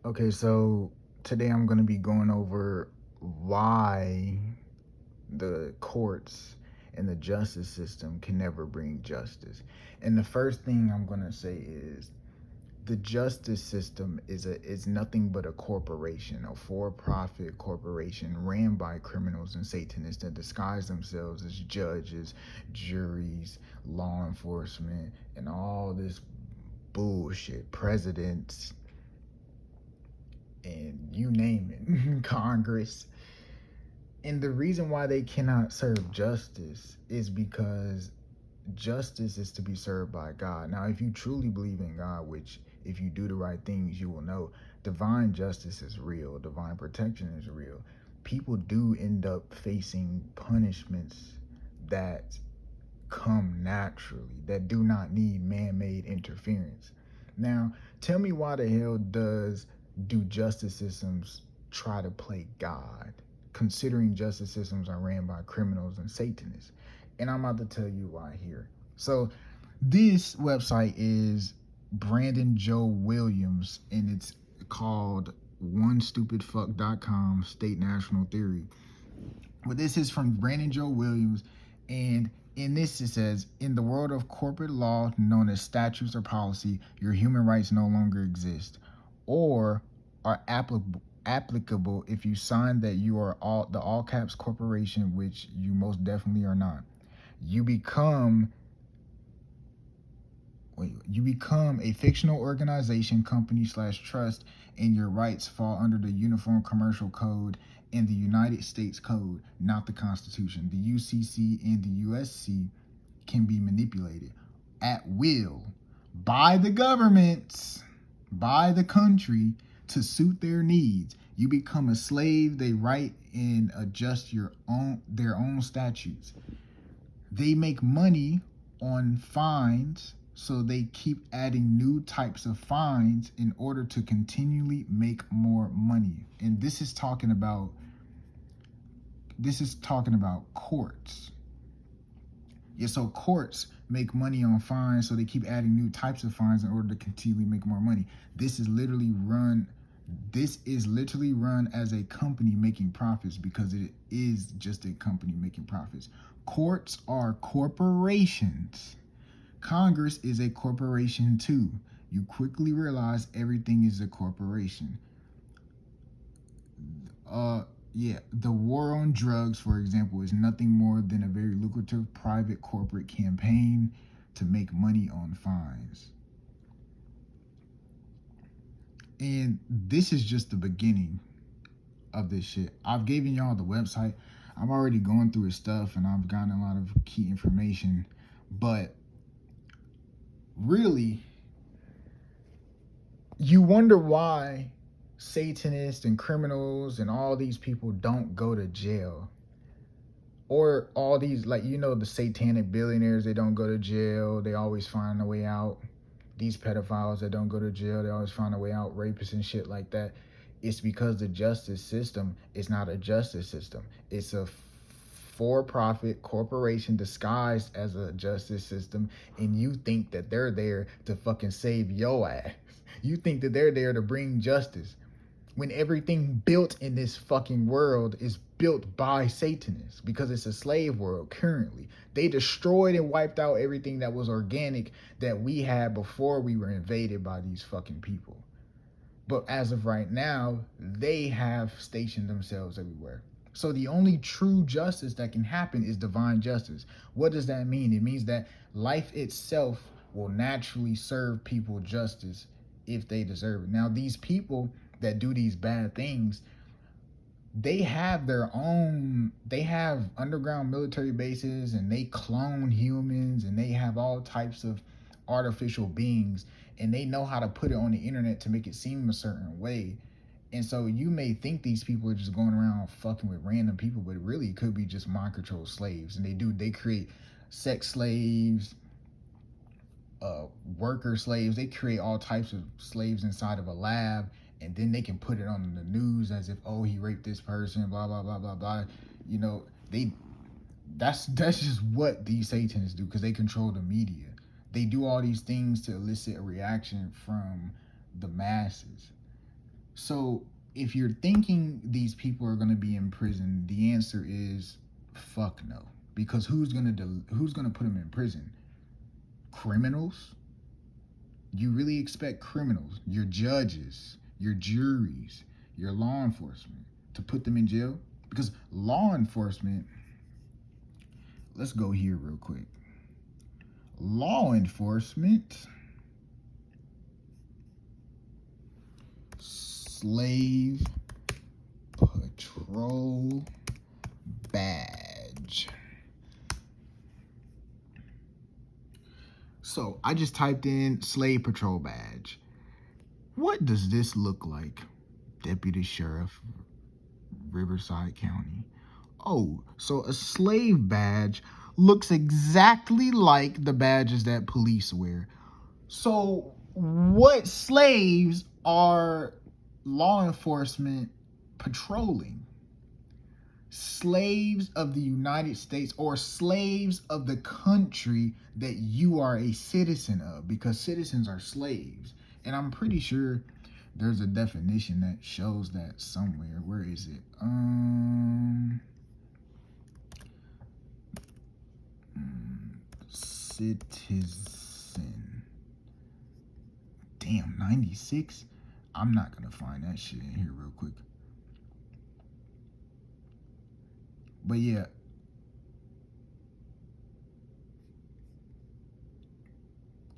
Okay, so today I'm going to be going over why the courts and the justice system can never bring justice. And the first thing I'm going to say is the justice system is nothing but a corporation, a for-profit corporation ran by criminals and Satanists that disguise themselves as judges, juries, law enforcement, and all this bullshit, presidents, and you name it, Congress. And the reason why they cannot serve justice is because justice is to be served by God. Now, if you truly believe in God, which if you do the right things, you will know, divine justice is real, divine protection is real. People do end up facing punishments that come naturally, that do not need man made interference. Now, tell me why the hell do justice systems try to play God, considering justice systems are ran by criminals and Satanists? And I'm about to tell you why here. So, this website is Brandon Joe Williams, and it's called onestupidfuck.com state national theory. But this is from Brandon Joe Williams, and in this it says, in the world of corporate law known as statutes or policy, your human rights no longer exist, or are applicable if you sign that you are all caps corporation, which you most definitely are not. You become you become a fictional organization, company slash trust, and your rights fall under the Uniform Commercial Code and the United States Code, not the Constitution. The UCC and the USC can be manipulated at will by the governments, by the country, to suit their needs. You become a slave. They write and adjust their own statutes. They make money on fines, so they keep adding new types of fines in order to continually make more money. And this is talking about courts. Yeah, so courts make money on fines, so they keep adding new types of fines in order to continually make more money. This is literally run as a company making profits, because it is just a company making profits. Courts are corporations. Congress is a corporation too. You quickly realize everything is a corporation. Yeah, the war on drugs, for example, is nothing more than a very lucrative private corporate campaign to make money on fines. And this is just the beginning of this shit. I've given y'all the website. I'm already going through his stuff and I've gotten a lot of key information. But really, you wonder why Satanists and criminals and all these people don't go to jail. Or all these, like, the satanic billionaires, they don't go to jail. They always find a way out. These pedophiles that don't go to jail, they always find a way out. Rapists and shit like that. It's because the justice system is not a justice system. It's a for-profit corporation disguised as a justice system, and you think that they're there to fucking save your ass. You think that they're there to bring justice, when everything built in this fucking world is built by Satanists, because it's a slave world currently. They destroyed and wiped out everything that was organic that we had before we were invaded by these fucking people. But as of right now, they have stationed themselves everywhere. So the only true justice that can happen is divine justice. What does that mean? It means that life itself will naturally serve people justice if they deserve it. Now, these people that do these bad things, they have underground military bases, and they clone humans, and they have all types of artificial beings, and they know how to put it on the internet to make it seem a certain way. And so you may think these people are just going around fucking with random people, but really it could be just mind control slaves. And they create sex slaves, worker slaves. They create all types of slaves inside of a lab, and then they can put it on the news as if, oh, he raped this person, blah blah blah blah blah. You know, they that's just what these Satanists do, because they control the media. They do all these things to elicit a reaction from the masses. So if you're thinking these people are going to be in prison, the answer is fuck no. Because who's gonna put them in prison? Criminals? You really expect criminals, your judges, your juries, your law enforcement to put them in jail? Because law enforcement, let's go here real quick. Law enforcement, slave patrol badge. So I just typed in slave patrol badge. What does this look like? Deputy Sheriff, Riverside County. Oh, so a slave badge looks exactly like the badges that police wear. So what slaves are law enforcement patrolling? Slaves of the United States, or slaves of the country that you are a citizen of, because citizens are slaves. And I'm pretty sure there's a definition that shows that somewhere. Where is it? Citizen. Damn, 96? I'm not gonna find that shit in here real quick. But yeah.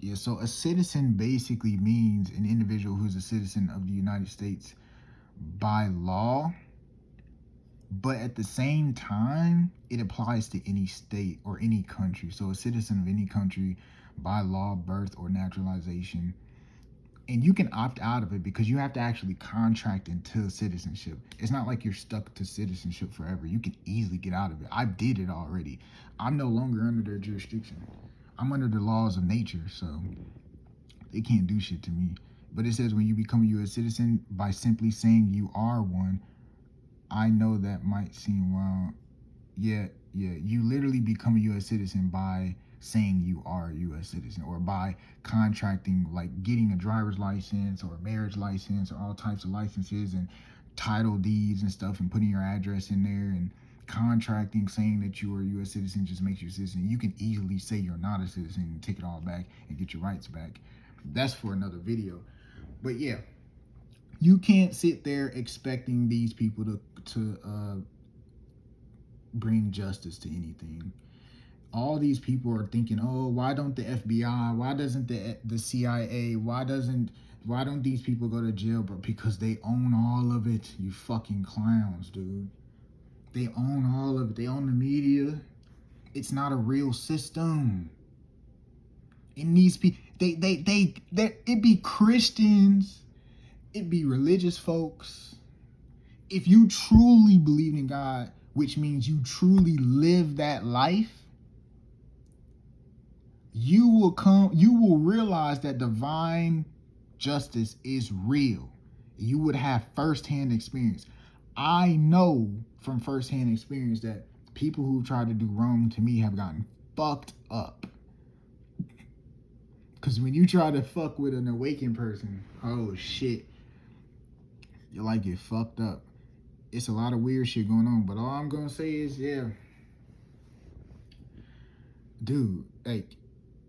Yeah, so a citizen basically means an individual who's a citizen of the United States by law, but at the same time, it applies to any state or any country. So a citizen of any country by law, birth, or naturalization. And you can opt out of it because you have to actually contract into citizenship. It's not like you're stuck to citizenship forever. You can easily get out of it. I did it already. I'm no longer under their jurisdiction. I'm under the laws of nature, so they can't do shit to me. But it says when you become a U.S. citizen, by simply saying you are one, I know that might seem wild. Yeah, you literally become a U.S. citizen by saying you are a U.S. citizen, or by contracting, like getting a driver's license or a marriage license or all types of licenses and title deeds and stuff, and putting your address in there and contracting saying that you are a U.S. citizen just makes you a citizen. You can easily say you're not a citizen and take it all back and get your rights back. That's for another video. But yeah, you can't sit there expecting these people to bring justice to anything. All these people are thinking, oh, why don't the FBI, why doesn't the CIA, why don't these people go to jail? But because they own all of it, you fucking clowns, dude. They own all of it. They own the media. It's not a real system. And these people, it be Christians, it be religious folks. If you truly believe in God, which means you truly live that life, you will realize that divine justice is real. You would have firsthand experience. I know from firsthand experience that people who tried to do wrong to me have gotten fucked up. Because when you try to fuck with an awakened person, oh shit, you like get fucked up. It's a lot of weird shit going on. But all I'm gonna say is, yeah, dude, like,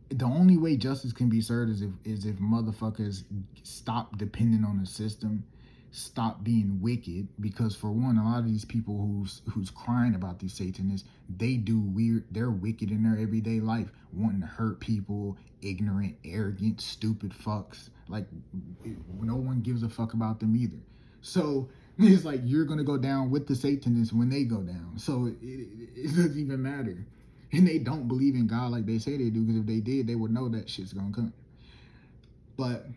the only way justice can be served is if motherfuckers stop depending on the system, stop being wicked. Because for one, a lot of these people who's crying about these Satanists, they're wicked in their everyday life, wanting to hurt people, ignorant, arrogant, stupid fucks. Like, no one gives a fuck about them either. So it's like you're gonna go down with the Satanists when they go down. So it doesn't even matter. And they don't believe in God like they say they do, because if they did, they would know that shit's gonna come. But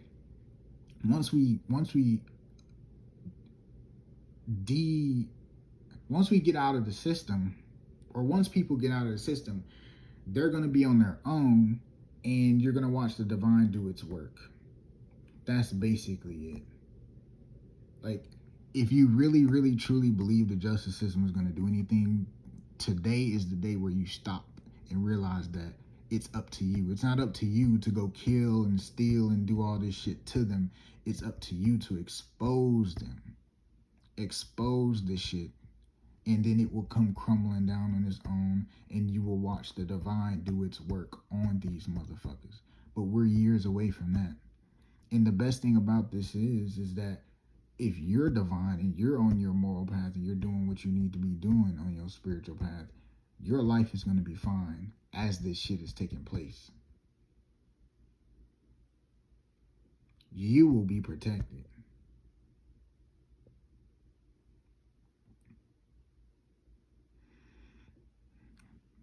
once we get out of the system, or once people get out of the system, they're gonna be on their own, and you're gonna watch the divine do its work. That's basically it. Like, if you really, really, truly believe the justice system is gonna do anything, today is the day where you stop and realize that it's up to you. It's not up to you to go kill and steal and do all this shit to them. It's up to you to expose them. Expose the shit. And then it will come crumbling down on its own, and you will watch the divine do its work on these motherfuckers. But we're years away from that. And the best thing about this is that if you're divine and you're on your moral path and you're doing what you need to be doing on your spiritual path, your life is going to be fine as this shit is taking place. You will be protected.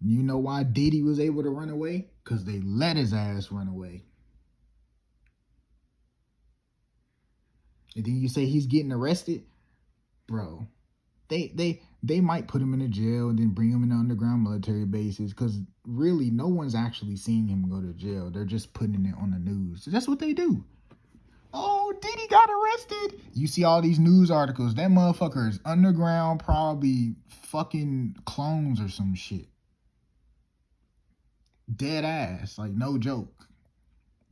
You know why Diddy was able to run away? Because they let his ass run away. And then you say he's getting arrested? Bro, they might put him in a jail and then bring him in underground military bases, because really no one's actually seeing him go to jail. They're just putting it on the news. That's what they do. Oh, Diddy got arrested. You see all these news articles. That motherfucker is underground, probably fucking clones or some shit. Dead ass, like no joke.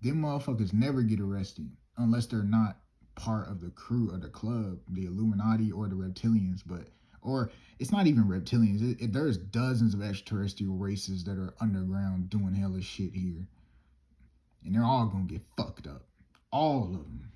Them motherfuckers never get arrested unless they're not part of the crew or the club, the Illuminati or the reptilians. But or it's not even reptilians. There's dozens of extraterrestrial races that are underground doing hella shit here, and they're all gonna get fucked up. All of them.